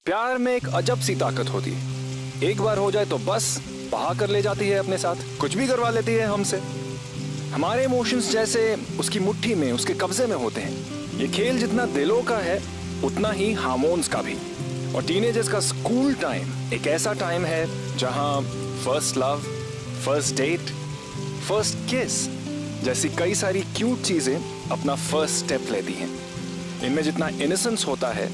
प्यार में एक अजब सी ताकत होती है, एक बार हो जाए तो बस बहा कर ले जाती है अपने साथ, कुछ भी करवा लेती है हमसे। हमारे इमोशंस जैसे उसकी मुट्ठी में, उसके कब्जे में होते हैं। ये खेल जितना दिलों का है उतना ही हार्मोन्स का भी। और टीनेजर्स का स्कूल टाइम एक ऐसा टाइम है जहां first love, first date, first kiss जैसी कई सारी क्यूट चीजें अपना फर्स्ट स्टेप लेती हैं। इनमें जितना इनोसेंस होता है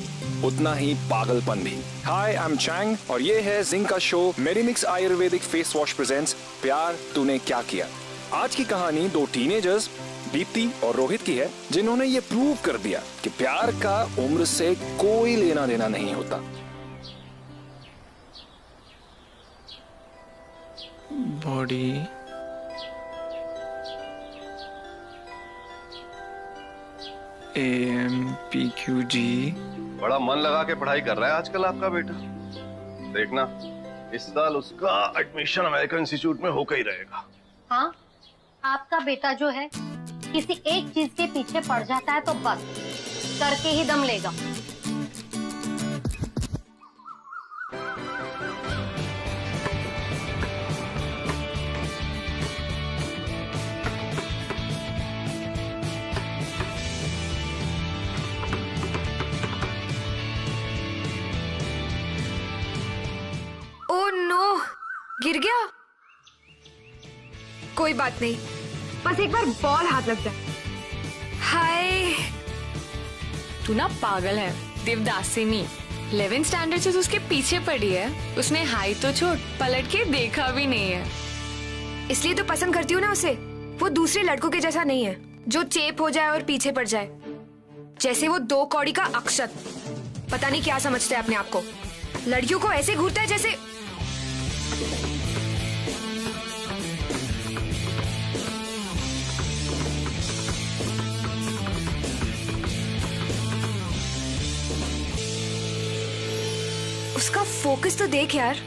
उतना ही पागलपन भी। हाय, आई एम चैंग और ये है जिंक का show Medimix Ayurvedic face wash presents प्यार तूने क्या किया। आज की कहानी दो टीनेजर्स दीप्ति और रोहित की है, जिन्होंने ये प्रूव कर दिया कि प्यार का उम्र से कोई लेना देना नहीं होता। Body AMPQG। बड़ा मन लगा के पढ़ाई कर रहा है आजकल आपका बेटा। देखना इस साल उसका एडमिशन अमेरिकन इंस्टीट्यूट में होकर ही रहेगा। हाँ, आपका बेटा जो है किसी एक चीज के पीछे पड़ जाता है तो बस करके ही दम लेगा। ओह नो, गिर गया। कोई बात नहीं, बस एक बार बॉल हाथ लग जाए। हाय, तू ना पागल है देवदासिनी। 11th स्टैंडर्ड से उसके पीछे पड़ी है। उसने हाई तो छोड़ पलट के देखा भी नहीं है। इसलिए तो पसंद करती हूँ ना उसे। वो दूसरे लड़कों के जैसा नहीं है जो चेप हो जाए और पीछे पड़ जाए। जैसे वो 2 कौड़ी का अक्षत। पता नहीं क्या समझते हैं अपने आप को। लड़कियों को ऐसे घूरता है जैसे उसका फोकस तो देख यार।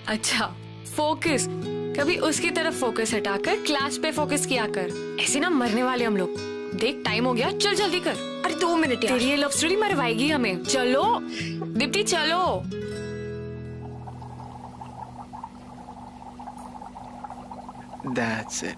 अच्छा फोकस, कभी उसकी तरफ फोकस हटाकर क्लास पे फोकस किया कर। ऐसे ना मरने वाले हम लोग। देख टाइम हो गया, चल जल्दी कर। अरे 2 मिनट यार। तेरी ये लव स्टोरी मरवाएगी हमें। चलो दीप्ति चलो। That's it.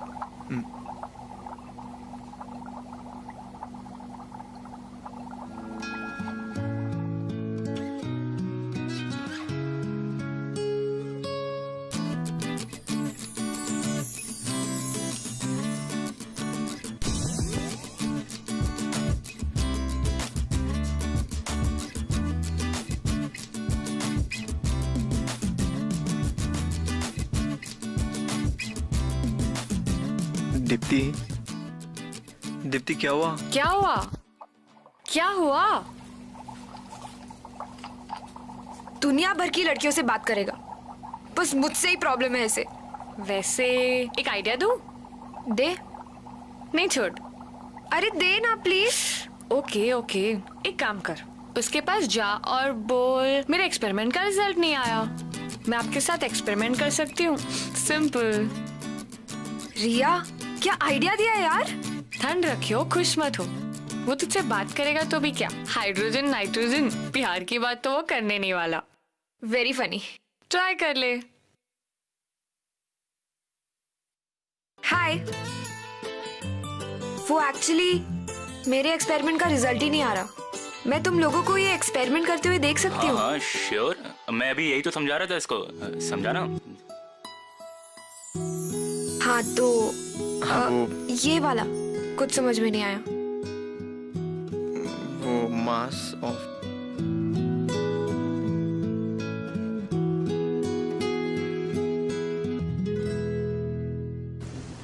दीप्ति, दीप्ति क्या हुआ? क्या हुआ? क्या हुआ? दुनिया भर की लड़कियों से बात करेगा, बस मुझसे ही प्रॉब्लम है ऐसे। वैसे एक आइडिया दूं? दे। नहीं छोड़। अरे दे ना प्लीज। ओके ओके, एक काम कर, उसके पास जा और बोल मेरे एक्सपेरिमेंट का रिजल्ट नहीं आया, मैं आपके साथ एक्सपेरिमेंट कर सकती हूँ। सिंपल। रिया क्या आइडिया दिया यार। ठंड रखियो, खुश मत हो। वो तुझसे बात करेगा तो भी क्या, हाइड्रोजन नाइट्रोजन प्यार की बात तो वो करने नहीं वाला। Very funny. ट्राई कर ले। हाय, वो एक्चुअली मेरे एक्सपेरिमेंट का रिजल्ट ही नहीं आ रहा। मैं तुम लोगों को ये एक्सपेरिमेंट करते हुए देख सकती हूँ? हाँ श्योर, मैं भी यही तो समझा रहा था इसको। समझा ना? हाँ तो वो ये वाला कुछ समझ में नहीं आया। वो मास ऑफ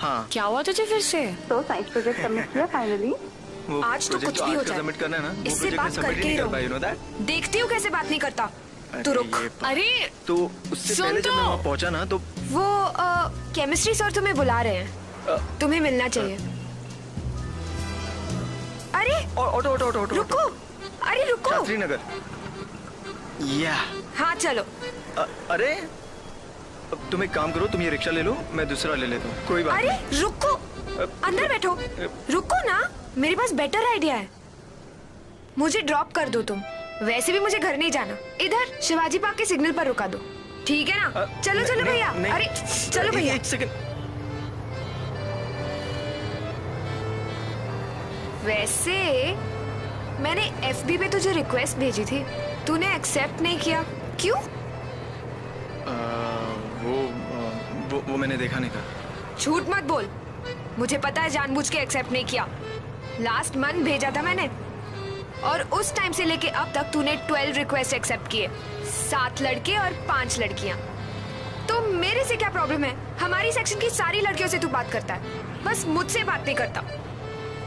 हाँ। क्या हुआ तुझे फिर से? तो साइंस प्रोजेक्ट सबमिट किया फाइनली? वो आज तो project कुछ भी हो आज का जाए, सबमिट करना है ना, वो इससे project बात में submit करके ही ही नहीं कर रहो। पाई, you know that? देखती हूँ कैसे बात नहीं करता। तू रुक। अरे तो उससे सुन पहले जब तो। मैं वहाँ पहुंचा ना तो वो केमिस्ट्री सर तुम्हें बुला रहे हैं, तुम्हें मिलना चाहिए। अरे ऑटो ऑटो ऑटो ऑटो रुको, अरे रुको। शास्त्री नगर। या हाँ चलो। अरे अब तुम एक काम करो, तुम ये रिक्शा ले लो, मैं दूसरा ले लेता हूँ। कोई बात अरे रुको, अंदर बैठो। रुको ना, मेरे पास बेटर आइडिया है। मुझे ड्रॉप कर दो तुम, वैसे भी मुझे घर नहीं जाना, इधर शिवाजी पार्क के सिग्नल पर रुका दो, ठीक है ना? चलो चलो भैया, अरे चलो भैया। एक सेकंड। वैसे मैंने FB पे तुझे रिक्वेस्ट भेजी थी, तूने एक्सेप्ट नहीं किया, क्यों? वो मैंने देखा नहीं था। झूठ मत बोल, मुझे पता है जानबूझ के एक्सेप्ट नहीं किया। लास्ट मंथ भेजा था मैंने, और उस टाइम से लेके अब तक तूने 12 रिक्वेस्ट एक्सेप्ट किए, 7 लड़के और 5 लड़कियां। तो मेरे से क्या प्रॉब्लम है? हमारी सेक्शन की सारी लड़कियों से तू बात करता है, बस मुझसे बात नहीं करता।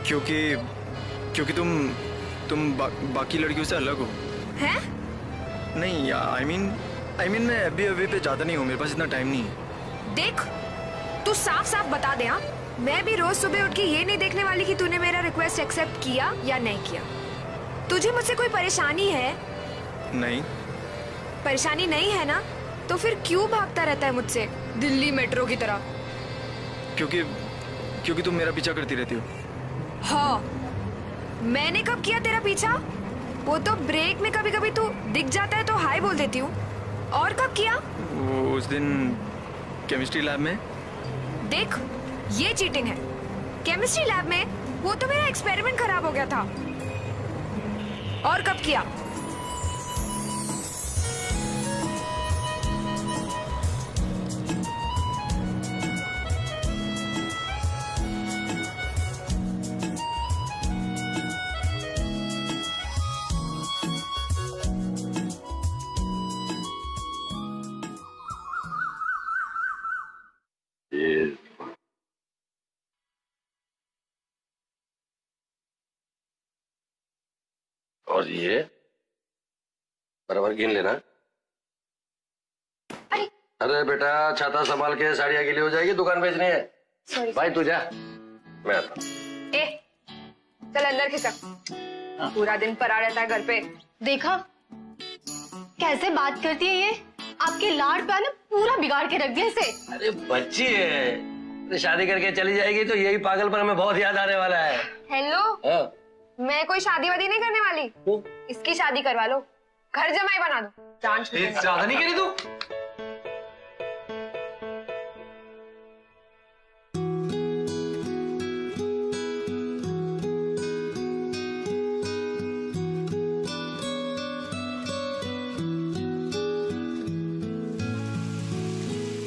क्योंकि तुम बाकी लड़कियों से अलग हो। हैं? नहीं, आई मीन मैं अभी पे जाता नहीं हूँ, मेरे पास इतना टाइम नहीं है। देख, तू साफ साफ बता दे। हाँ, मैं भी रोज सुबह उठ के ये नहीं देखने वाली कि तूने मेरा रिक्वेस्ट एक्सेप्ट किया या नहीं किया। तुझे मुझसे कोई परेशानी है? नहीं। परेशानी नहीं है ना, तो फिर क्यों भागता रहता है मुझसे दिल्ली मेट्रो की तरह? क्योंकि तुम मेरा पीछा करती रहती हो। हाँ, मैंने कब किया तेरा पीछा? वो तो ब्रेक में कभी कभी तू दिख जाता है तो हाय बोल देती हूँ। और कब किया? वो उस दिन केमिस्ट्री लैब में। देख, ये चीटिंग है। केमिस्ट्री लैब में वो तो मेरा एक्सपेरिमेंट खराब हो गया था। और कब किया? और ये बराबर गिन लेना। अरे बेटा, छाता संभाल के, साड़ियाँ गीली हो जाएगी, दुकान बेचनी है। सॉरी भाई तू जा, मैं आता हूँ। चल अंदर खिसक, पूरा दिन पड़ा रहता है घर पे। देखा कैसे बात करती है ये? आपके लाड प्यार ने पूरा बिगाड़ के रख दिया इसे। अरे बच्ची है, तो शादी करके चली जाएगी तो यही पागलपन हमें बहुत याद आने वाला है। हेलो, हाँ? मैं कोई शादी वादी नहीं करने वाली। इसकी शादी करवा लो, घर जमाई बना दो। ज्यादा नहीं करी तू?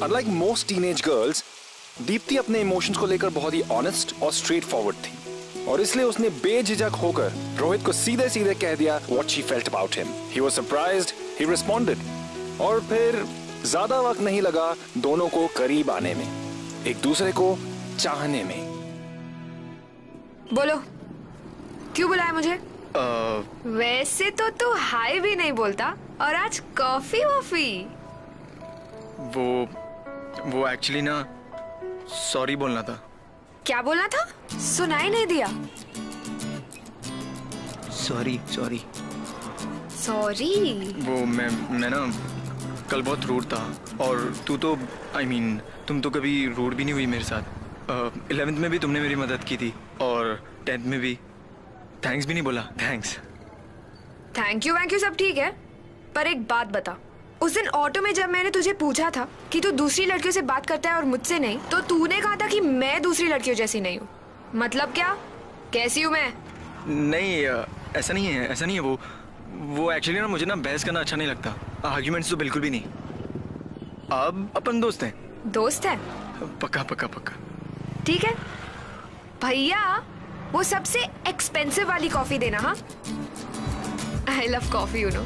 Unlike most teenage girls, Deepti अपने इमोशंस को लेकर बहुत ही ऑनेस्ट और स्ट्रेट फॉरवर्ड थी, और इसलिए उसने बेझिझक होकर रोहित को सीधे सीधे कह दिया what she felt about him. He was surprised, he responded, और फिर ज्यादा वक्त नहीं लगा दोनों को करीब आने में, एक दूसरे को चाहने में। बोलो, क्यों बुलाया मुझे? वैसे तो तू हाय भी नहीं बोलता, और आज कॉफी वॉफी। वो एक्चुअली ना, सॉरी बोलना था। क्या बोलना था? सुनाई नहीं दिया। सॉरी। वो मैं ना कल बहुत रूड था, और तू तो तुम तो कभी रूड भी नहीं हुई मेरे साथ। 11th में भी तुमने मेरी मदद की थी, और 10th में भी। थैंक्स भी नहीं बोला। थैंक्स। थैंक यू सब ठीक है, पर एक बात बता, उस दिन ऑटो में जब मैंने तुझे पूछा था कि तू दूसरी लड़कियों से बात करता है और मुझसे नहीं, तो तूने कहा था कि मैं दूसरी लड़कियों जैसी नहीं हूँ। मतलब क्या? कैसी हूँ मैं? नहीं, ऐसा नहीं है। वो एक्चुअली ना, मुझे ना बहस करना अच्छा नहीं लगता। आर्ग्यूमेंट्स तो बिल्कुल भी नहीं। अब अपन दोस्त हैं। दोस्त है? पक्का। ठीक है भैया, वो सबसे एक्सपेंसिव वाली कॉफी देना। हाँ, I love coffee, you know.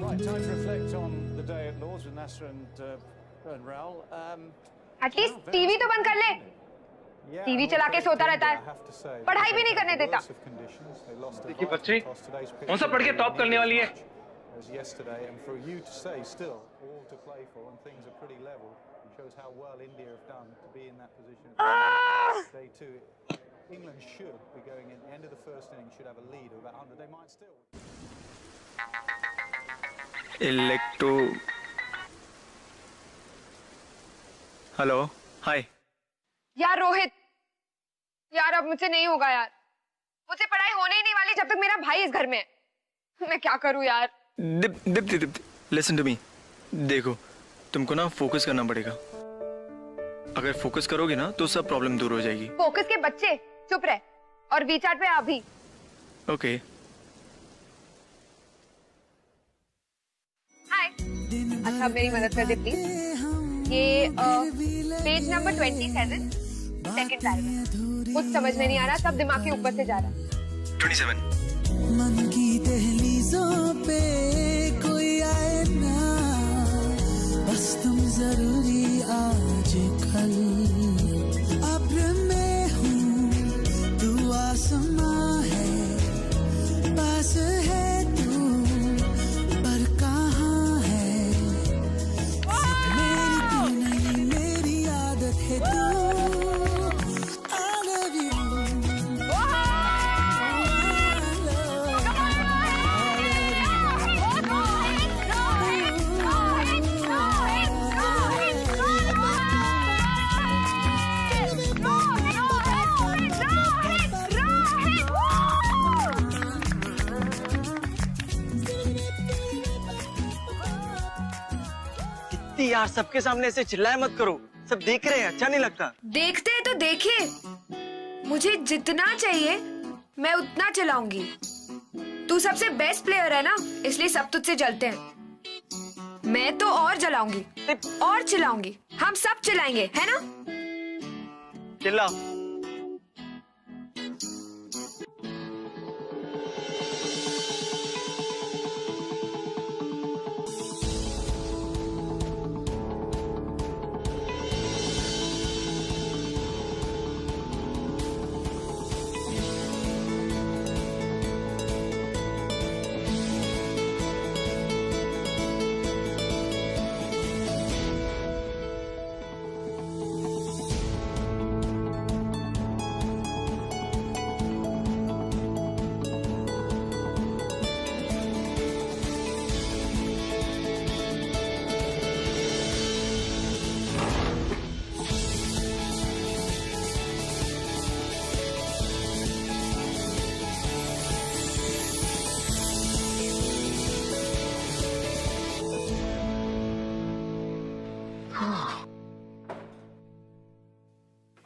Time to reflect on the day at Lord's with Nasser and Raul. At least TV तो बंद कर ले। टीवी चला के सोता रहता है, पढ़ाई भी नहीं करने देता। देखिए बच्ची, कौन सा पढ़ के टॉप करने वाली है? Yesterday, and for you to say still all to play for and things are pretty level shows how well India have done to be in that position. Day two, England should be going in the end of the first inning, should have a lead of about 100. They might still. Hello, हाय। यार रोहित, यार अब मुझसे नहीं होगा यार, मुझसे पढ़ाई होने ही नहीं वाली। जब तक मेरा भाई इस घर में है। मैं क्या करूं यार? Deepti listen to me. देखो तुमको ना फोकस करना पड़ेगा। अगर फोकस करोगे ना तो सब प्रॉब्लम दूर हो जाएगी। फोकस के बच्चे चुप रहे और वीचाट पे अभी। Okay hi. अच्छा मेरी मदद कर दे प्लीज। ये पेज नंबर 27 सेकंड पैराग्राफ। कुछ समझ में नहीं आ रहा, सब दिमाग के ऊपर से जा रहा है। 27। मन की दहलीजों पे कोई आए ना, बस तुम जरूरी आज कल। अब्र में हूँ तू आसमां है, पास है तू पर कहाँ है। मेरी तू नहीं मेरी आदत है तू। यार सबके सामने ऐसे चिल्लाए मत करो, सब देख रहे हैं, अच्छा नहीं लगता। देखते हैं तो देखे, मुझे जितना चाहिए मैं उतना चलाऊंगी। तू सबसे बेस्ट प्लेयर है ना, इसलिए सब तुझसे जलते हैं। मैं तो और जलाऊंगी और चिल्लाऊंगी, हम सब चिल्लाएंगे, है ना? चिल्ला।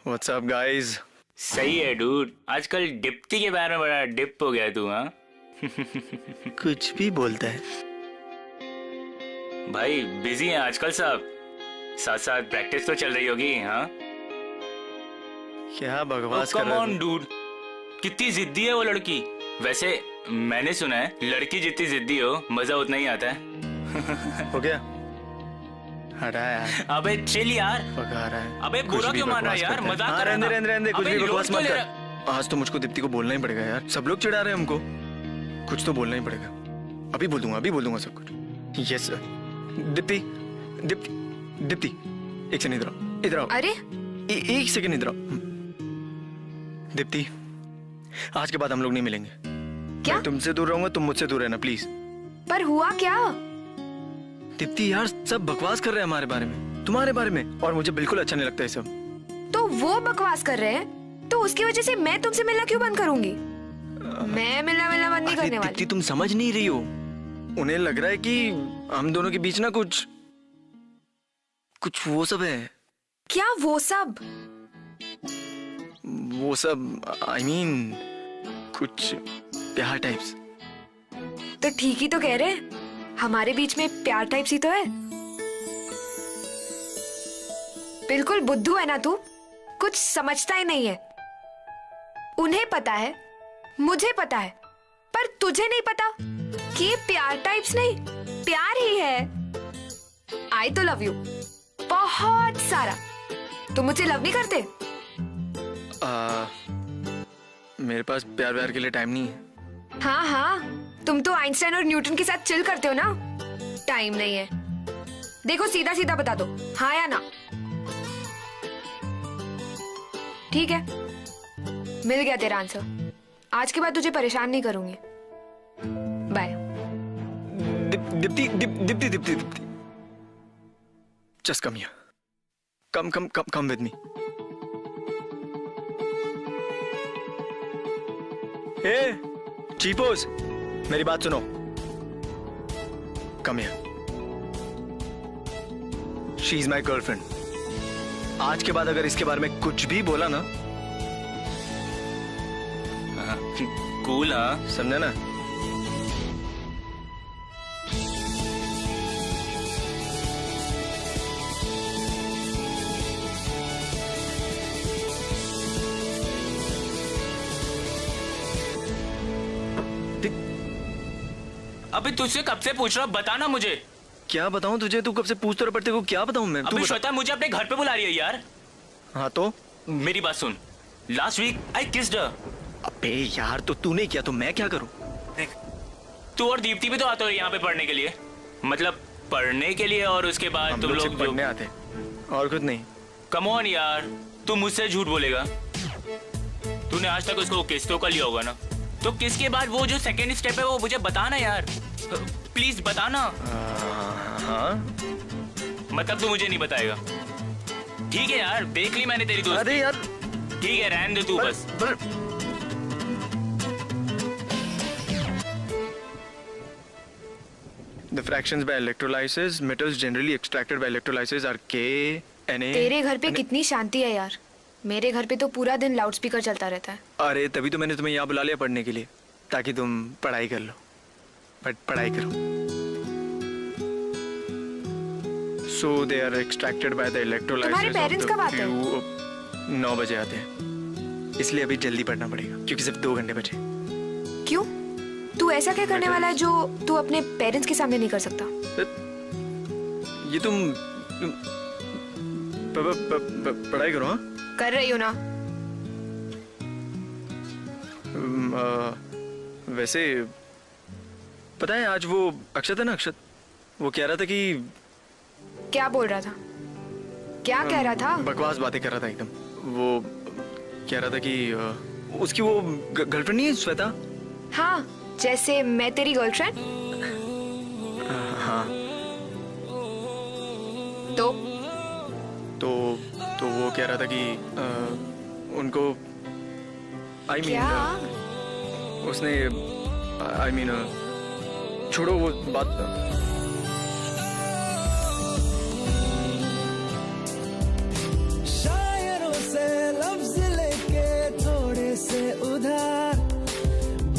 What's up guys? सही है डूड, आजकल डिप्टी के बारे में बड़ा डिप हो गया तू। हाँ कुछ भी बोलता है भाई, बिजी हैं आजकल सब, साथ साथ प्रैक्टिस तो चल रही होगी। हाँ क्या बकवास कर कम रहा ऑन है डूड, कितनी जिद्दी है वो लड़की। वैसे मैंने सुना है लड़की जितनी जिद्दी हो मजा उतना ही आता है। हो गया? हटा यार। अबे चिल यार। पका रहा है। अबे बुरा क्यों मान रहा है यार, मजाक कर रहा है। रहने कुछ भी बकवास मत कर। आज तो मुझको दीप्ति को बोलना ही पड़ेगा यार, सब लोग चिढ़ा रहे हैं हमको, कुछ तो बोलना ही पड़ेगा। अभी बोल दूंगा सब कुछ। Yes sir. दीप्ति दीप्ति दीप्ति एक सेकंड इधर आओ। अरे एक सेकंड इधर आओ। दीप्ति आज के बाद हम लोग नहीं मिलेंगे। क्या? मैं तुमसे दूर रहूंगा, तुम मुझसे दूर रहना प्लीज। पर हुआ क्या? दीप्ति यार सब बकवास कर रहे हैं हमारे बारे में, तुम्हारे बारे में, और मुझे बिल्कुल अच्छा नहीं लगता है सब। तो वो बकवास कर रहे हैं तो उसकी वजह से मैं तुमसे मिलना क्यों बंद करूंगी? मैं मिलना बंद नहीं करने वाली। दीप्ति तुम समझ नहीं रही हो, उन्हें लग रहा है कि हम दोनों के बीच ना कुछ वो सब है। क्या वो सब? वो सब आई मीन कुछ प्यार टाइप्स। तो ठीक ही तो कह रहे हैं, हमारे बीच में प्यार टाइप्स ही तो है। बिल्कुल बुद्धू है ना तू, कुछ समझता ही नहीं है। उन्हें पता है, मुझे पता है, पर तुझे नहीं पता कि ये प्यार टाइप्स नहीं, प्यार ही है। आई तो लव यू बहुत सारा। तुम मुझे लव नहीं करते? मेरे पास प्यार के लिए टाइम नहीं है। हाँ हाँ, तुम तो आइंस्टाइन और न्यूटन के साथ चिल करते हो ना। टाइम नहीं है। देखो सीधा सीधा बता दो, हाँ या ना। ठीक है, मिल गया तेरा आंसर। आज के बाद तुझे परेशान नहीं करूंगी। Bye. Deepti Deepti Deepti Deepti just come here, come with me. चीपोस, मेरी बात सुनो। Come here. She is my girlfriend. आज के बाद अगर इसके बारे में कुछ भी बोला ना, कूल, हाँ समझे ना? अभी तुझसे कब से पूछ रहा हूँ, बता ना मुझे। क्या बताऊं तुझे? तू कब से पूछता रहा, पर तेरे को क्या बताऊं मैं? तू अभी बता। श्वेता मुझे अपने घर पे बुला रही है यार। हाँ तो मेरी बात सुन, last week I kissed her. अबे यार, तो तूने किया तो मैं क्या करूं? देख, तू और दीप्ति भी तो आते हो यहाँ पे पढ़ने के लिए, मतलब पढ़ने के लिए, और उसके बाद तुम लोग पढ़ने आते और कुछ नहीं। कम ऑन यार, तू मुझसे झूठ बोलेगा? तूने आज तक उसको किस तो कर लिया होगा ना, तो किस के बाद वो जो सेकंड स्टेप है वो मुझे बताना यार, प्लीज बताना। हाँ मतलब तू मुझे नहीं बताएगा? ठीक है यार, देख ली मैंने तेरी दोस्ती। अरे यार ठीक है, रहने दे तू बस। The fractions by electrolysis, metals generally extracted by electrolysis are K, Na. तेरे घर पे कितनी शांति है यार, मेरे घर पे तो पूरा दिन लाउडस्पीकर चलता रहता है। अरे तभी तो मैंने तुम्हें यहाँ बुला लिया पढ़ने के लिए, ताकि तुम पढ़ाई कर लो। बट पढ़ाई करो। So they are extracted by the electrolysis. तुम्हारे पेरेंट्स कब आते हैं? 9 बजे आते हैं, इसलिए अभी जल्दी पढ़ना पड़ेगा क्योंकि सिर्फ 2 घंटे बचे। क्यों? तू ऐसा क्या करने वाला है जो तू अपने पेरेंट्स के सामने नहीं कर सकता? ये तुम पढ़ाई करो। हाँ कर रही हो ना? वैसे पता है, आज वो अक्षत है ना, अक्षत, वो कह रहा था कि क्या बोल रहा था? क्या कह रहा था? बकवास बातें कर रहा था एकदम। वो कह रहा था कि उसकी वो गर्लफ्रेंड नहीं है श्वेता? हाँ, जैसे मैं तेरी गर्लफ्रेंड। हाँ तो वो कह रहा था कि उनको उसने छोड़ो वो बात। शायरों से लफ्ज लेके थोड़े से उधार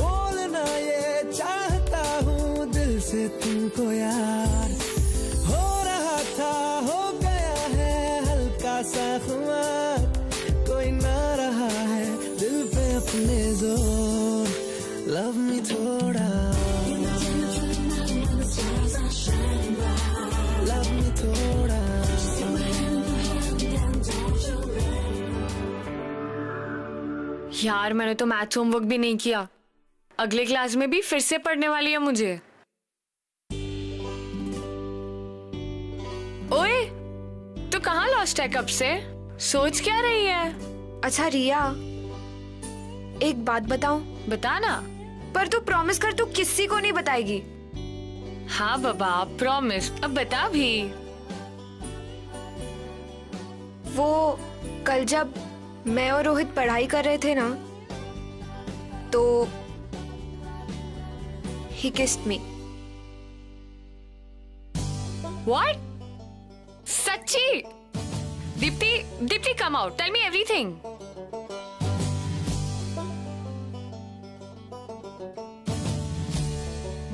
बोलना ये चाहता हूँ दिल से तुमको यार। हो रहा था, हो गया है हल्का सा खुमार, कोई ना रहा है दिल पे अपने जोर। लव मी थोड़ा, लव मी थोड़ा। यार मैंने तो मैथ्स होमवर्क भी नहीं किया, अगले क्लास में भी फिर से पढ़ने वाली है मुझे। ओए, तू कहाँ लॉस्ट है कब से? सोच क्या रही है? अच्छा रिया, एक बात बताऊं? बता ना। पर तू प्रॉमिस कर, तू किसी को नहीं बताएगी। हाँ बाबा, प्रॉमिस। अब बता भी। वो कल जब मैं और रोहित पढ़ाई कर रहे थे ना, तो he kissed me. What? सच्ची? Deepti, come out. Tell me everything.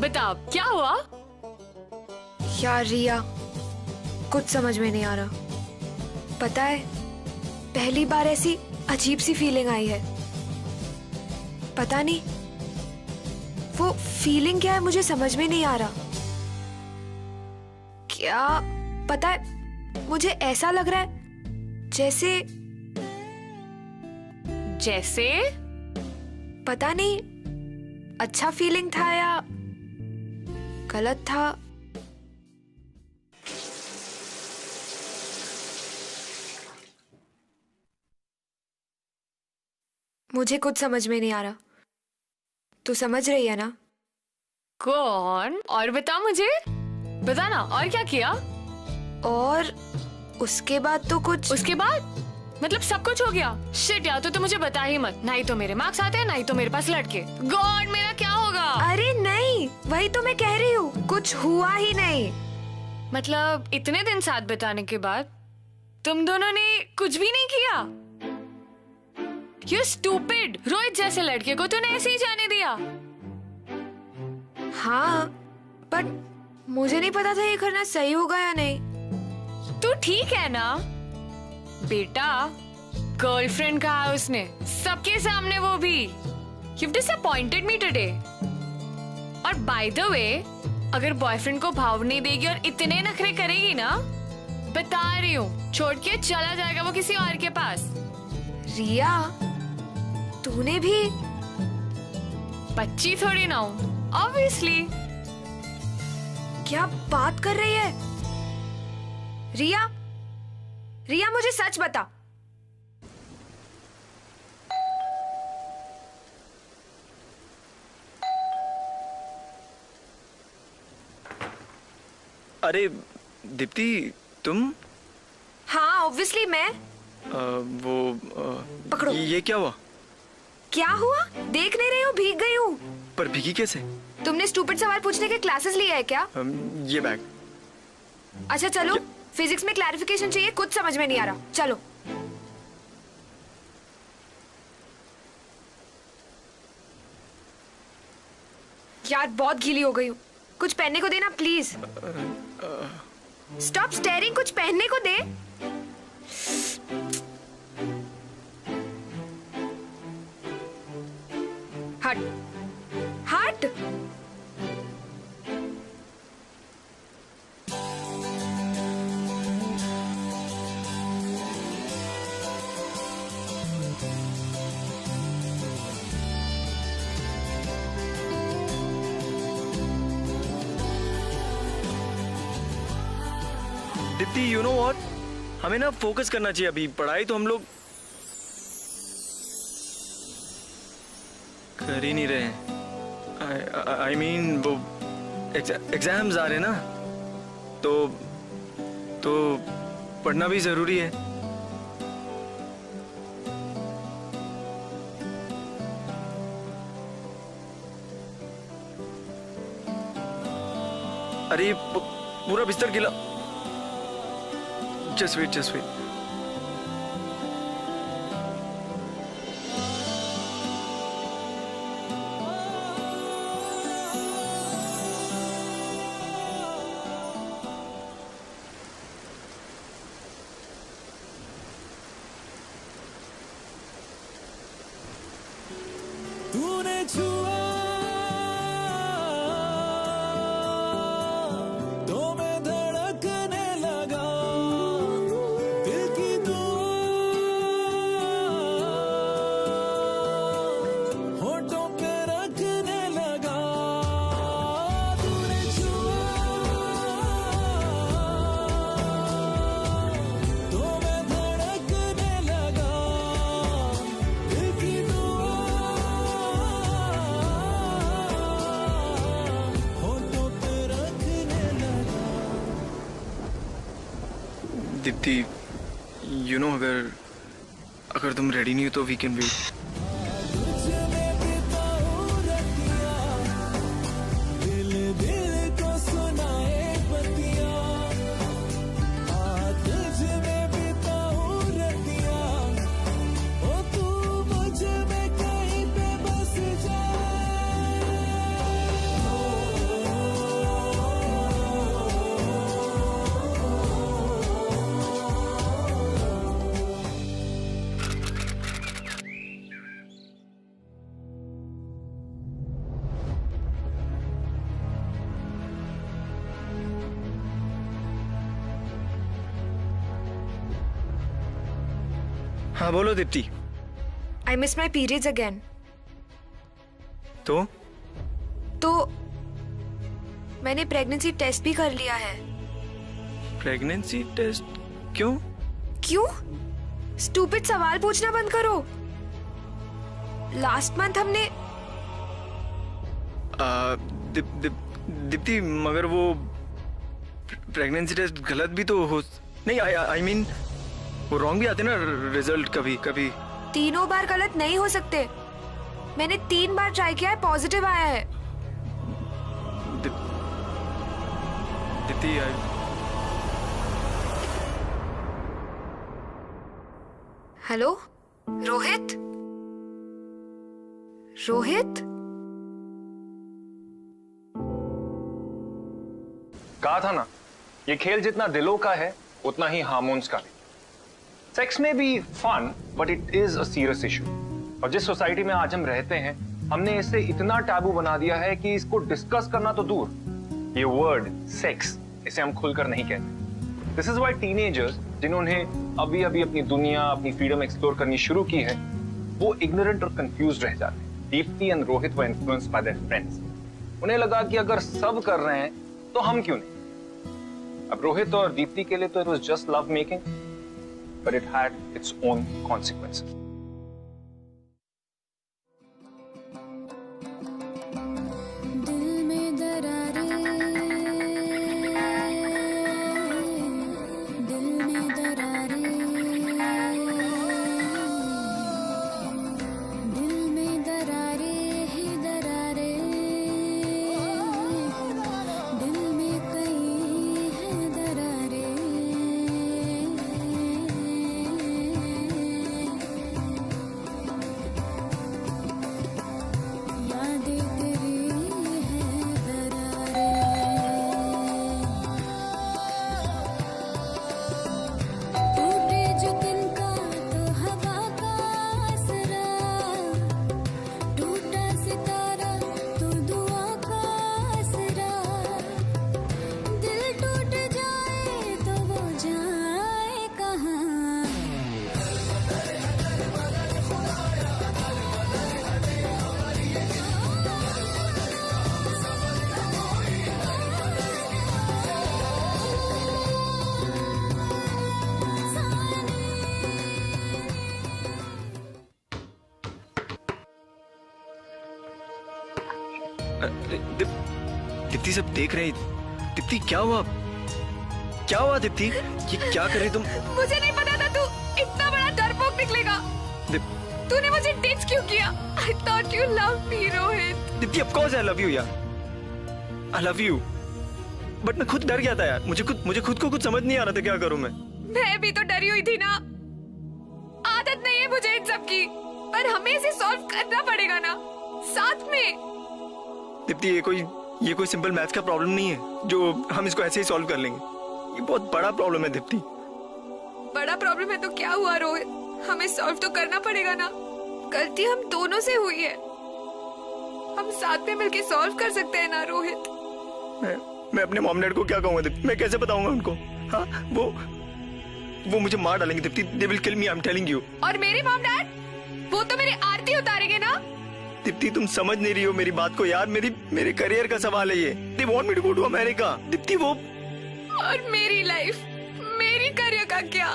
बता, क्या हुआ? यार रिया, कुछ समझ में नहीं आ रहा। पता है, पहली बार ऐसी अजीब सी फीलिंग आई है। पता नहीं वो फीलिंग क्या है, मुझे समझ में नहीं आ रहा। क्या पता है, मुझे ऐसा लग रहा है जैसे पता नहीं अच्छा फीलिंग था या गलत था। मुझे कुछ समझ में नहीं आ रहा। तू समझ रही है ना? कौन? और बता मुझे, बता ना, और क्या किया? और उसके बाद तो कुछ। उसके बाद मतलब सब कुछ हो गया? शिट यार, तो मुझे बता ही मत। ना ही तो मेरे मार्क्स आते हैं, ना ही तो मेरे पास लड़के। गॉड, मेरा क्या नहीं, वही तो मैं कह रही हूँ, कुछ हुआ ही नहीं। मतलब इतने दिन साथ बिताने के बाद तुम दोनों ने कुछ भी नहीं किया? You stupid! रोहित जैसे लड़के को तूने ऐसे ही जाने दिया। हाँ, पर मुझे नहीं पता था ये करना सही होगा या नहीं। तू ठीक है ना? बेटा, गर्लफ्रेंड कहा उसने सबके सामने, वो भी। You've disappointed me today. और by the way, अगर बॉयफ्रेंड को भाव नहीं देगी और इतने नखरे करेगी ना, बता रही हूँ, छोड़ के चला जाएगा वो किसी और के पास। रिया, तूने भी? बच्ची थोड़ी ना हूँ, ऑब्वियसली। क्या बात कर रही है? रिया, रिया मुझे सच बता। अरे दीप्ति, तुम? हाँ, ऑब्वियसली मैं। पकड़ो। ये क्या हुआ? क्या हुआ? देख नहीं रही हो, भीग गई हूँ। पर भीगी कैसे? तुमने स्टूपिड सवाल पूछने के क्लासेस लिए है क्या? ये बैग। अच्छा चलो, फिजिक्स में क्लैरिफिकेशन चाहिए, कुछ समझ में नहीं आ रहा, चलो। यार बहुत गीली हो गई हूँ, कुछ पहनने को देना प्लीज। स्टॉप स्टेयरिंग, कुछ पहनने को दे। हट हट। दीप्ति, यू नो व्हाट, हमें ना फोकस करना चाहिए अभी। पढ़ाई तो हम लोग कर ही नहीं रहे। आई मीन वो एग्जाम्स आ रहे ना, तो पढ़ना भी जरूरी है। अरे पूरा बिस्तर गिला। Just wait, just wait. तूने छुआ तो मैं धड़कने लगा, दिल की होठों पे रखने लगा। तूने छुआ तो मैं धड़कने लगा, दिल की होठों पे रखने लगा। दीप्ति, यू नो, अगर तुम रेडी नहीं हो तो वी कैन वेट। दिल दिल को सुनाए बतिया, तुझ में बिताऊं रतिया, ओ तू मुझ में कहीं पे बस हाँ बोलो Deepti. I miss my periods again. तो मैंने प्रेगनेंसी टेस्ट भी कर लिया है। Pregnancy test? क्यों? क्यों? स्टूपिड सवाल पूछना बंद करो। लास्ट मंथ हमने दीप्ति, मगर वो प्रेगनेंसी टेस्ट गलत भी तो हो नहीं। आई मीन वो रॉन्ग भी आते ना रिजल्ट कभी कभी। 3 बार गलत नहीं हो सकते। मैंने 3 बार ट्राई किया है, पॉजिटिव आया है। दीप्ति हेलो रोहित? रोहित? कहा था ना, ये खेल जितना दिलों का है उतना ही हार्मोन्स का भी। सेक्स में भी fun, but it is a serious issue. और जिस सोसाइटी में आज हम रहते हैं, हमने इसे इतना टैबू बना दिया है कि इसको डिस्कस करना तो दूर, ये वर्ड सेक्स, इसे हम खुलकर नहीं कहते। दिस इज व्हाई टीनेजर्स जिन्होंने अभी अभी अपनी दुनिया, अपनी फ्रीडम एक्सप्लोर करनी शुरू की है, वो इग्नोरेंट और कंफ्यूज रह जाते हैं। Deepti and Rohit were influenced by their friends. उन्हें लगा कि अगर सब कर रहे हैं तो हम क्यों नहीं। अब रोहित और दीप्ति के लिए तो it was just love making, but it had its own consequences. Deepti सब देख रहे हैं। दीप्ति क्या हुआ? क्या हुआ दीप्ति? ये क्या कर रही तुम? मुझे नहीं पता था तू इतना बड़ा डरपोक निकलेगा। तूने मुझे डिच क्यों किया? I thought you loved me, Rohit. Deepti of course I love you यार। I love you। बट मैं खुद डर गया था यार। मुझे खुद को कुछ समझ नहीं आ रहा था क्या करूं मैं। मैं भी तो डरी हुई थी ना। आदत नहीं है मुझे इन सब की, पर हमें इसे सॉल्व करना पड़ेगा ना, साथ में। दीप्ति ये कोई सिंपल मैथ्स का प्रॉब्लम नहीं है जो हम इसको ऐसे ही सॉल्व कर लेंगे। ये बहुत बड़ा प्रॉब्लम है दीप्ति। बड़ा प्रॉब्लम है तो क्या हुआ रोहित, हमें सॉल्व तो करना पड़ेगा ना। गलती हम दोनों से हुई है, हम साथ में मिलके सॉल्व कर सकते हैं ना रोहित। मैं अपने मॉम डैड को क्या कहूंगा दीप्ति? मैं कैसे बताऊंगा उनको? हाँ, वो मुझे मार डालेंगे Deepti. They will kill me, I am telling you. और मेरे मॉम डैड, वो तो मेरी आरती उतारेंगे ना। दीप्ति तुम समझ नहीं रही हो मेरी बात को यार। मेरे करियर का सवाल है ये। They want me to go to America. Deepti वो और मेरी लाइफ, मेरी करियर का क्या?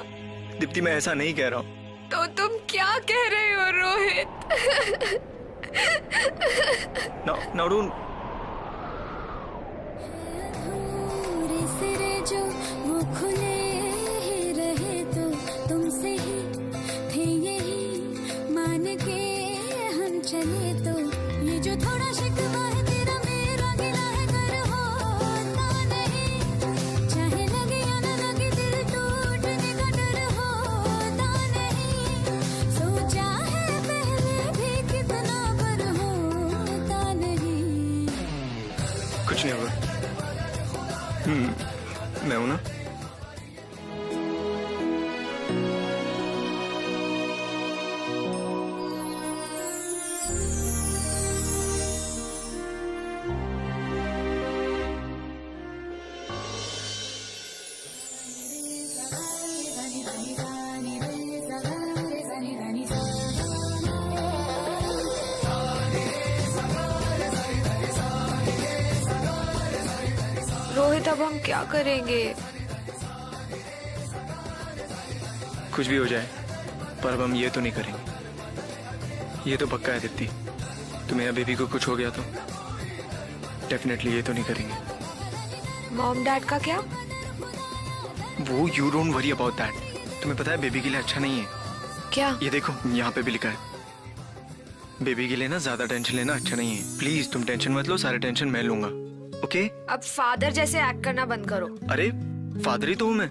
दीप्ति मैं ऐसा नहीं कह रहा हूँ। तो तुम क्या कह रहे हो रोहित? Now don't। जो वो खुले ही रहे तो तुमसे ही थे यही मान के हम चले तो ये जो थोड़ा शिकवा है तेरा मेरा गिला है कर होता नहीं, चाहे लगे या न लगे दिल टूटने का डर होता नहीं, सोचा है पहले भी कितना पर होता नहीं। कुछ नहीं होगा। मैं हूं ना। रोहित अब हम क्या करेंगे? कुछ भी हो जाए पर अब हम ये तो नहीं करेंगे। ये तो पक्का है दीप्ति, तुम्हें बेबी को कुछ हो गया तो डेफिनेटली ये तो नहीं करेंगे। मॉम डैड का क्या? वो you don't worry about that. तुम्हें पता है बेबी के लिए अच्छा नहीं है। क्या? ये देखो यहाँ पे भी लिखा है, बेबी के लिए ना ज्यादा टेंशन लेना अच्छा नहीं है। प्लीज तुम टेंशन मत लो, सारे टेंशन मैं लूंगा। ओके? अब फादर जैसे एक्ट करना बंद करो। अरे फादर ही तो हूँ मैं,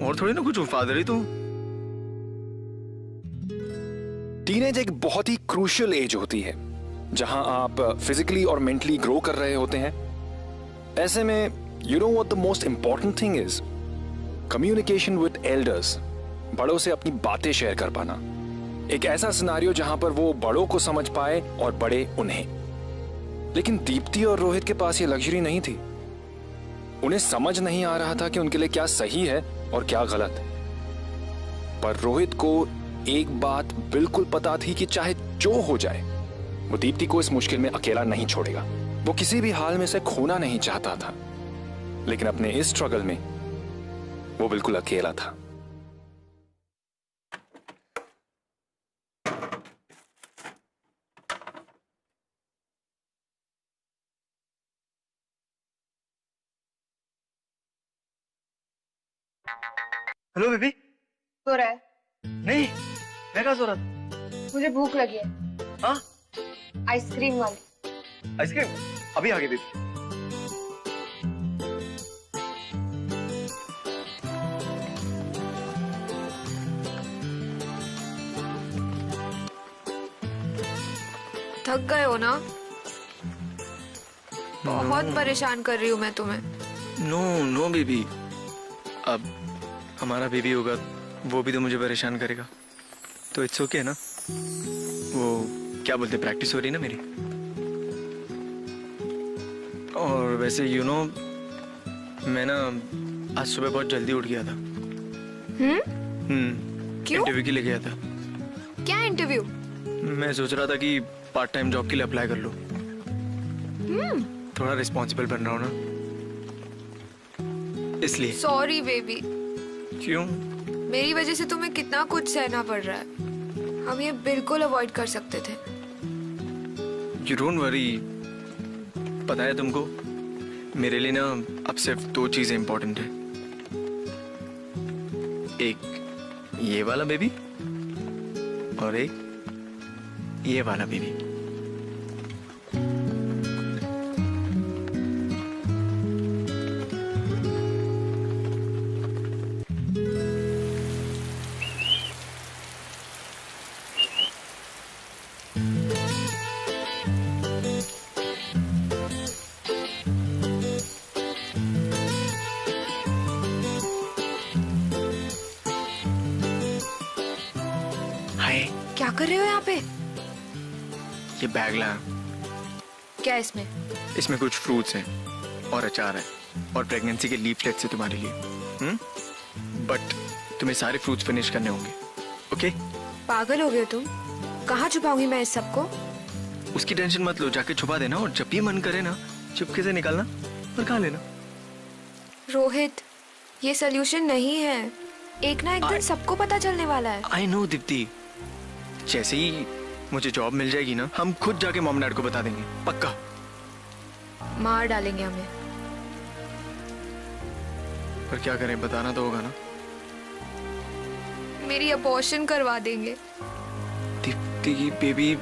और थोड़ी ना कुछ हूँ, फादर ही तो हूँ। टीनेज एक बहुत ही क्रूशियल एज होती है जहां आप फिजिकली और मेंटली ग्रो कर रहे होते हैं। ऐसे में you know what the most important thing is communication with elders. बड़ों से अपनी बातें शेयर कर पाना, एक ऐसा सिनेरियो जहां पर वो बड़ों को समझ पाए और बड़े उन्हें। लेकिन दीप्ति और रोहित के पास ये लग्जरी नहीं थी। उन्हें समझ नहीं आ रहा था कि उनके लिए क्या सही है और क्या गलत। पर रोहित को एक बात बिल्कुल पता थी कि चाहे जो हो जाए वो दीप्ति को इस मुश्किल में अकेला नहीं छोड़ेगा। वो किसी भी हाल में से खोना नहीं चाहता था, लेकिन अपने इस स्ट्रगल में वो बिल्कुल अकेला था। Hello baby. सो रहा है? नहीं, मैं कहाँ सो रहा था? मुझे भूख लगी है। हाँ? आइसक्रीम वाली। आइसक्रीम? अभी आ गई बेबी। थक गए हो ना? बहुत परेशान कर रही हूँ मैं तुम्हें। नो बेबी, अब हमारा बेबी होगा वो भी तो मुझे परेशान करेगा, तो इट्स ओके ना। वो क्या बोलते, प्रैक्टिस हो रही ना मेरी। और वैसे यू नो मैं ना आज सुबह बहुत जल्दी उठ गया था। क्यों? इंटरव्यू के लिए गया था। क्या इंटरव्यू? मैं सोच रहा था कि पार्ट टाइम जॉब के लिए अप्लाई कर लूं। थोड़ा रिस्पॉन्सिबल बन रहा हूँ ना, इसलिए। Sorry baby. क्यों? मेरी वजह से तुम्हें कितना कुछ सहना पड़ रहा है। हम ये बिल्कुल अवॉइड कर सकते थे। You don't worry। पता है तुमको, मेरे लिए ना अब सिर्फ 2 चीजें इंपॉर्टेंट है। एक ये वाला बेबी और एक ये वाला बेबी। क्या कर रहे हो यहाँ पे? ये बैग लाया। क्या इसमें? इसमें कुछ फ्रूट्स हैं और अचार है और प्रेगनेंसी के लीफलेट्स है तुम्हारे लिए। बट तुम्हें सारे फ्रूट्स फिनिश करने होंगे, ओके? पागल हो गए तुम? कहाँ छुपाऊंगी मैं इस सबको? उसकी टेंशन मत लो, जाके छुपा देना और जब भी मन करे ना चुपके से निकालना और खा लेना। रोहित, ये सोल्यूशन नहीं है। एक ना एक दिन सबको पता चलने वाला है। आई नो दीप्ति, जैसे ही मुझे जॉब मिल जाएगी ना, हम खुद जाके मॉम डैड को बता देंगे, पक्का। मार डालेंगे हमें। पर क्या करें, बताना तो होगा ना। मेरी अबॉर्शन करवा देंगे। दीप्ति बेबी,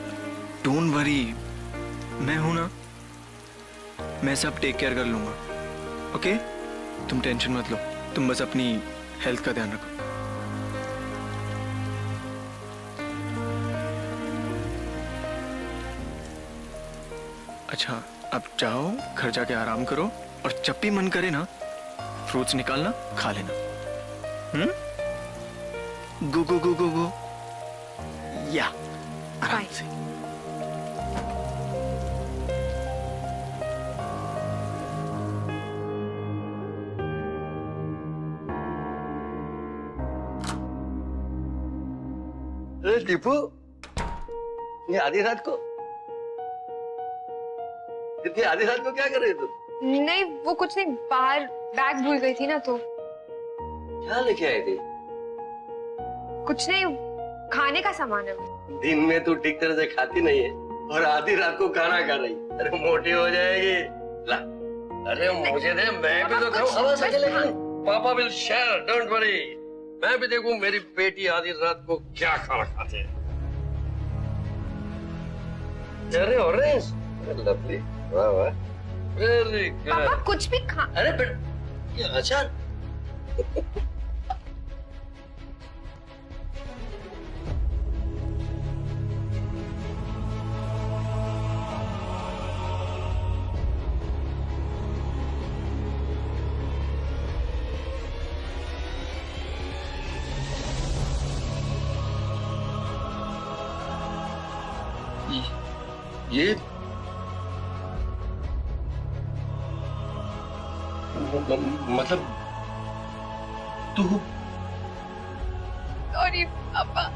डोंट वरी, मैं हूं ना, मैं सब टेक केयर कर लूंगा, ओके? तुम टेंशन मत लो, तुम बस अपनी हेल्थ का ध्यान रखो। अच्छा, अब जाओ घर जाके आराम करो और जब भी मन करे ना फ्रूट्स निकालना, खा लेना। गो गो गो गो गो, या आराम से। दीपू, ये आधी रात को, इतनी आधी रात को क्या कर रही तुम? नहीं, वो कुछ नहीं, बाहर बैग भूल गई थी ना, तो। क्या लेके आई थी? कुछ नहीं, खाने का सामान है। दिन में तू ठीक तरह से खाती नहीं है और आधी रात को खाना खा रही। अरे मोटी हो जाएगी। ला, अरे मुझे दे, मैं भी तो खाऊं। पापा विल शेयर, डोंट वरी। मैं भी देखूं मेरी बेटी आधी रात को क्या खाना खाते हैं। अरे ऑरेंज, लवली, वाह वाह। Very good. पापा कुछ भी खा। अरे बेटा ये अचार। ये मतलब तू सॉरी पापा।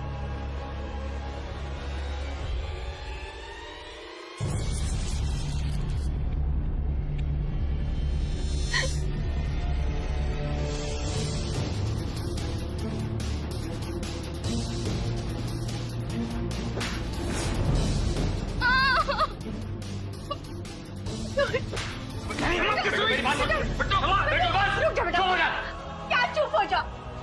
क्या चुप हो जा?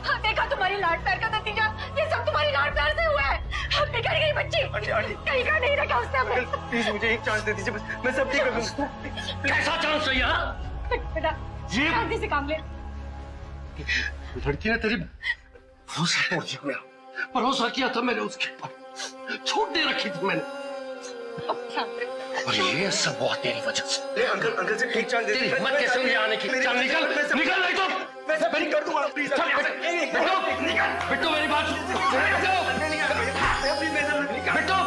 हाँ, देखा तुम्हारी लाड प्यार का नतीजा, ये सब तुम्हारी लाड प्यार से हुआ है। बिगड़ गई बच्ची, कहीं का नहीं रखा उसने हमें। प्लीज मुझे एक चांस दे दीजिए, मैं सब ठीक कर दूंगा। कैसा चांस है यहाँ? बेटा शांति से काम ले। लड़की ने तेरी भरोसा किया था मैंने उसके ऊपर, छूट दे रखी थी मैंने, और ये सब हुआ तेरी वजह से। अंकल से एक चांस दे दीजिए। हिम्मत कैसे हुई आने की? चल निकल निकल नहीं तो मैं सब ठीक कर दूंगा प्लीज। बिट्टू मेरी बात बिट्टू।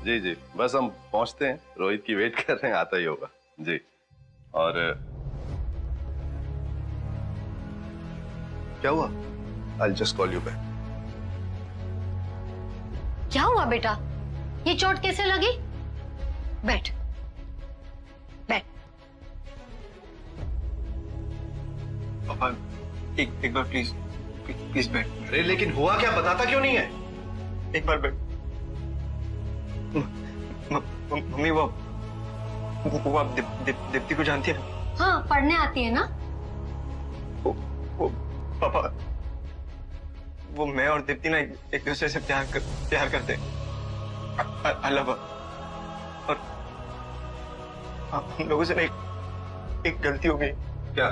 जी जी बस हम पहुंचते हैं, रोहित की वेट कर रहे हैं, आता ही होगा जी। और क्या हुआ? I'll just call you back. क्या हुआ बेटा? ये चोट कैसे लगी? बैठ बैठ। पापा एक बार प्लीज प्लीज बैठ। अरे लेकिन हुआ क्या, बताता क्यों नहीं है? एक बार बैठ। मम्मी वो आप दीप्ति को जानती है? हाँ पढ़ने आती है ना। वो पापा वो मैं और दीप्ति ना एक दूसरे से प्यार करते हैं। अलावा और हम लोगों से ना एक गलती हो गई। क्या?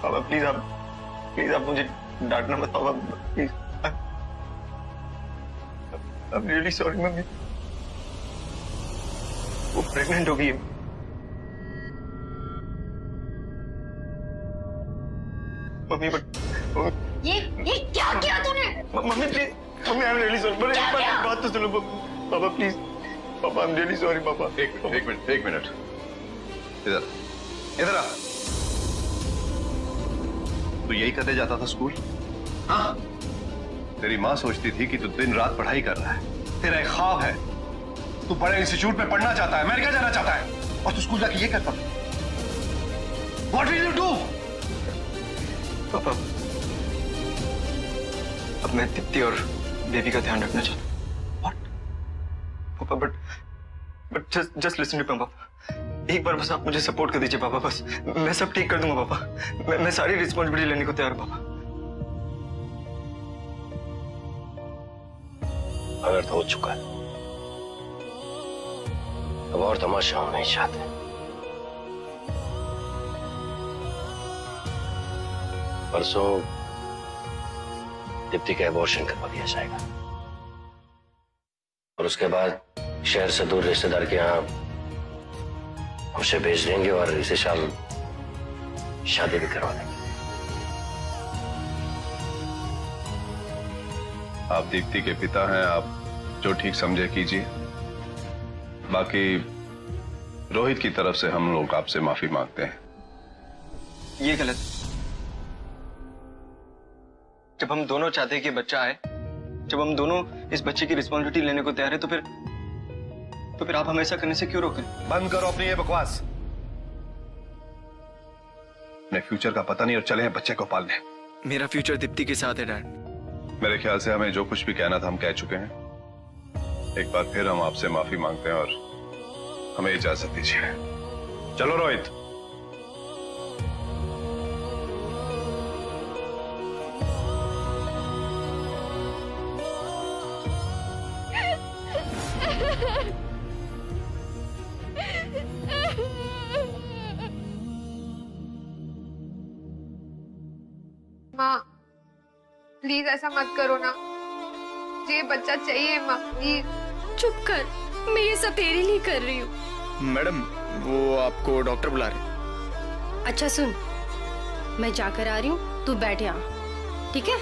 पापा प्लीज आप मुझे डांटना मत पापा please. I'm really sorry mummy. वो प्रेग्नेंट हो गई है। मम्मी बट ये क्या किया तूने? Mummy please, mummy I am really sorry. पर एक बात तो सुनो पापा प्लीज। पापा आई एम रियली सॉरी पापा। एक मिनट इधर आ। तू यही करने जाता था स्कूल? हाँ। तेरी माँ सोचती थी कि तू दिन रात पढ़ाई कर रहा है, तेरा एक ख्वाब है, तू बड़े इंस्टीट्यूट में पढ़ना चाहता है, अमेरिका जाना चाहता है, और तू स्कूल जाके ये करता था। What will you do? पापा अब मैं दीप्ति और बेबी का ध्यान रखना चाहता हूँ। What? पापा but just listen to me पापा। एक बार बस आप मुझे सपोर्ट कर दीजिए पापा, बस मैं सब ठीक कर दूंगा पापा। मैं सारी रिस्पॉन्सिबिलिटी लेने को तैयार हूँ पापा। अनर्थ हो चुका है, अब और तमाशा हम नहीं चाहते। परसों दीप्ति का एबॉर्शन करवा दिया जाएगा और उसके बाद शहर से दूर रिश्तेदार के यहाँ उसे भेज देंगे और इसी साल शादी भी करवा देंगे। आप दीप्ति के पिता हैं, आप जो ठीक समझे कीजिए। बाकी रोहित की तरफ से हम लोग आपसे माफी मांगते हैं। ये गलत। जब हम दोनों चाहते हैं कि बच्चा आए, जब हम दोनों इस बच्चे की रिस्पॉन्सिबिलिटी लेने को तैयार है, तो फिर आप हमें ऐसा करने से क्यों रोकें? बंद करो अपनी ये बकवास। अपने फ्यूचर का पता नहीं और चले हैं बच्चे को पालने। मेरा फ्यूचर दीप्ति के साथ है डैड। मेरे ख्याल से हमें जो कुछ भी कहना था हम कह चुके हैं। एक बार फिर हम आपसे माफी मांगते हैं और हमें इजाजत दीजिए। चलो रोहित। माँ प्लीज ऐसा मत करो ना, ये बच्चा चाहिए माँ प्लीज। चुप कर, मैं ये सब तेरे लिए कर रही हूँ। मैडम वो आपको डॉक्टर बुला रहे। अच्छा सुन, मैं जाकर आ रही हूँ, तू बैठ यहाँ, ठीक है?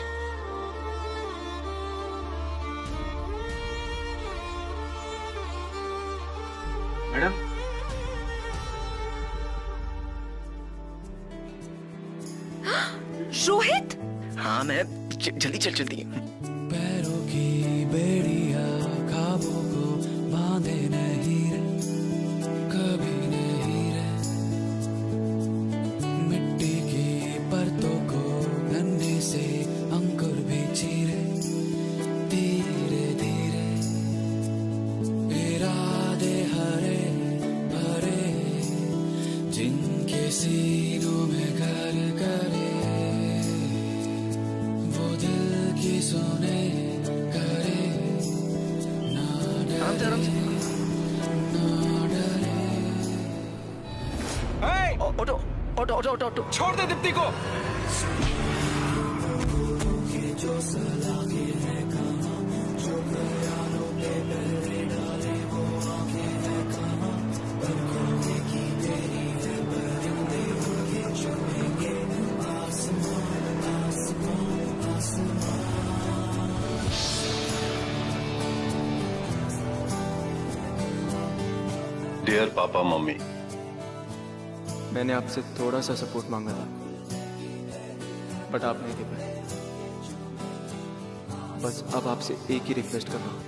मैडम रोहित। हाँ मैं जल्दी चल चलती। पैरों की बेड़िया ख्वाबों को बांधे नहीं रे, कभी नहीं रे। मिट्टी की परतों को गन्ने से अंकुर भी चीरे, धीरे धीरे। इरादे हरे भरे जिनके सीनों में घर करे, वो दिल की सुने करे ना डरे ना डरे। Auto auto auto auto auto छोड़ दे दीप्ति को। जो सलाखे है कहाँ, जो ख्यालों पे पहरे डाले वो आंखें है कहाँ, पलकों की तेरी है परिंदे उनके चुमेंगे आसमां आसमां आसमां। डियर पापा मम्मी, मैंने आपसे थोड़ा सा सपोर्ट मांगा था, बट आप नहीं दे पाए। बस अब आपसे एक ही रिक्वेस्ट कर रहा हूं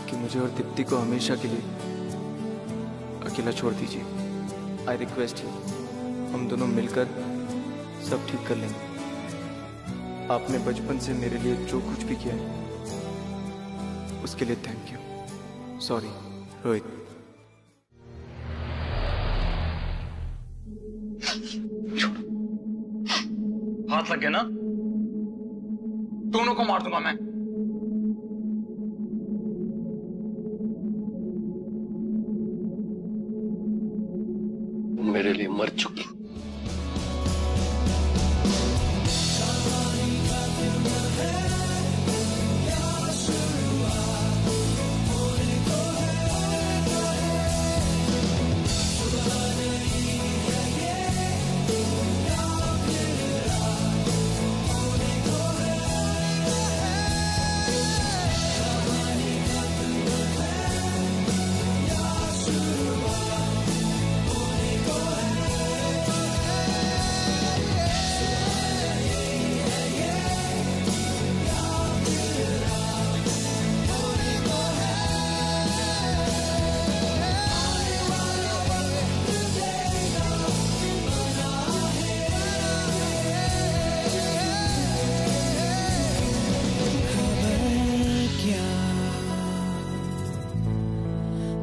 कि मुझे और दीप्ति को हमेशा के लिए अकेला छोड़ दीजिए। आई रिक्वेस्ट यू, हम दोनों मिलकर सब ठीक कर लेंगे। आपने बचपन से मेरे लिए जो कुछ भी किया है उसके लिए थैंक यू। सॉरी रोहित। हाथ लग गया ना, दोनों को मार दूंगा मैं। मेरे लिए मर चुकी।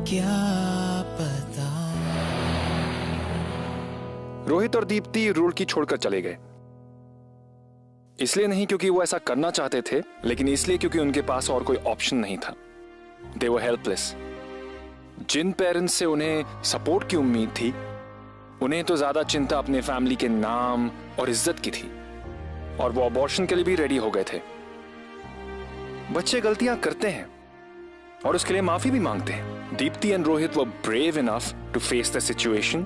क्या पता। रोहित और दीप्ति रुड़की छोड़कर चले गए। इसलिए नहीं क्योंकि वो ऐसा करना चाहते थे, लेकिन इसलिए क्योंकि उनके पास और कोई ऑप्शन नहीं था। दे वर हेल्पलेस। जिन पेरेंट्स से उन्हें सपोर्ट की उम्मीद थी, उन्हें तो ज्यादा चिंता अपने फैमिली के नाम और इज्जत की थी, और वो अबॉर्शन के लिए भी रेडी हो गए थे। बच्चे गलतियां करते हैं और उसके लिए माफी भी मांगते हैं। Deepti and Rohit were brave enough to face the situation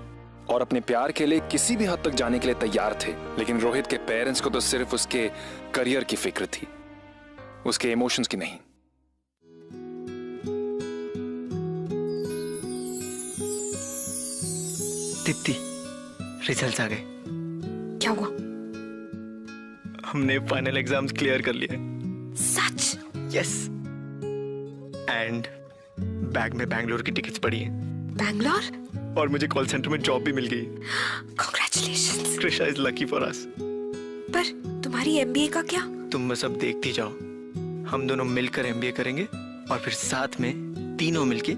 और अपने प्यार के लिए किसी भी हद तक जाने के लिए तैयार थे। लेकिन रोहित के पेरेंट्स को तो सिर्फ उसके करियर की फिक्र थी, उसके इमोशंस की नहीं। दीप्ति, रिजल्ट्स आ गए। क्या हुआ? हमने फाइनल एग्जाम्स क्लियर कर लिए। सच? यस। एंड बैग में बैंगलोर की टिकट्स पड़ी हैं। बैंगलोर? और मुझे कॉल सेंटर में जॉब भी मिल गई। Congratulations. Krishna is lucky for us. पर तुम्हारी MBA का क्या? तुम बस अब देखती जाओ। हम दोनों मिलकर MBA करेंगे और फिर साथ में तीनों मिलके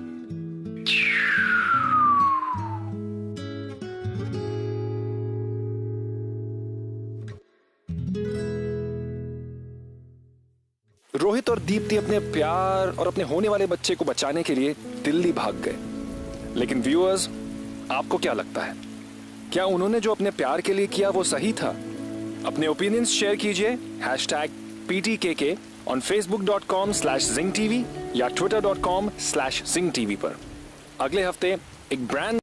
रोहित और दीप्ति अपने प्यार और अपने होने वाले बच्चे को बचाने के लिए दिल्ली भाग गए। लेकिन व्यूअर्स, आपको क्या लगता है, क्या उन्होंने जो अपने प्यार के लिए किया वो सही था? अपने ओपिनियंस शेयर कीजिए #PTKK ऑन facebook.com/ZingTV या twitter.com/ZingTV पर। अगले हफ्ते एक ब्रांड